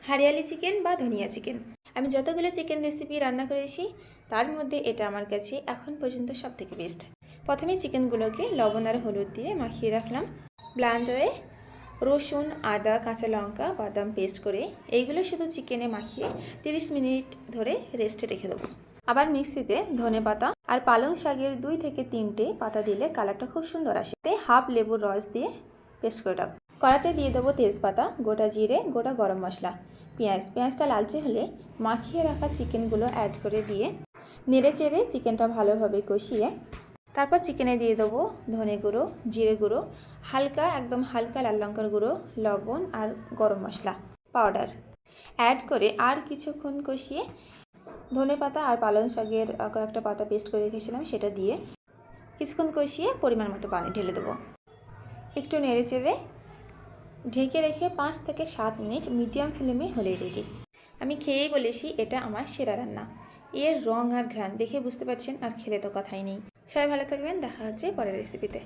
Hariyali chicken বা ধনিয়া chicken. আমি যতগুলো চিকেন রেসিপি রান্না করেছি তার মধ্যে এটা আমার কাছে এখন পর্যন্ত সবথেকে বেস্ট। প্রথমে চিকেনগুলোকে লবণ আর হলুদ দিয়ে মাখিয়ে রাখলাম। ব্লেন্ডারে রসুন, আদা, কাঁচা লঙ্কা, বাদাম পেস্ট করে এইগুলো শুধু চিকেনে মাখিয়ে 30 মিনিট ধরে রেস্টে রেখে দেবো। আবার মিক্সিতে ধনেপাতা আর পালং শাকের 2 থেকে 3টে পাতা দিলে কালারটা খুব সুন্দর আসে। হাফ লেবুর রস দিয়ে পেস্ট করে রাখবো। কড়াতে দিয়ে দেবো তেজপাতা, গোটা জিরে, গোটা গরম মশলা, পেঁয়াজটা লালচে হলে মাখিয়ে রাখা চিকেনগুলো অ্যাড করে দিয়ে নেড়ে চেড়ে চিকেনটা ভালোভাবে কষিয়ে তারপর চিকেনে দিয়ে দেবো ধনে গুঁড়ো, জিরে গুঁড়ো, একদম হালকা লাল লঙ্কার গুঁড়ো, লবণ আর গরম মশলা পাউডার অ্যাড করে আর কিছুক্ষণ কষিয়ে ধনেপাতা আর পালং শাকের কয়েকটা পাতা পেস্ট করে রেখেছিলাম সেটা দিয়ে কিছুক্ষণ কষিয়ে পরিমাণ মতো পানি ঢেলে দেবো। একটু নেড়ে চেড়ে ঢেকে রেখে 5 থেকে 7 মিনিট মিডিয়াম ফ্লেমে হলেই রেডি। আমি খেয়েই বলেছি এটা আমার সেরা রান্না। এর রং আর ঘ্রাণ দেখে বুঝতে পারছেন, আর খেলে তো কথাই নেই। সবাই ভালো থাকবেন, দেখা হচ্ছে পরের রেসিপিতে।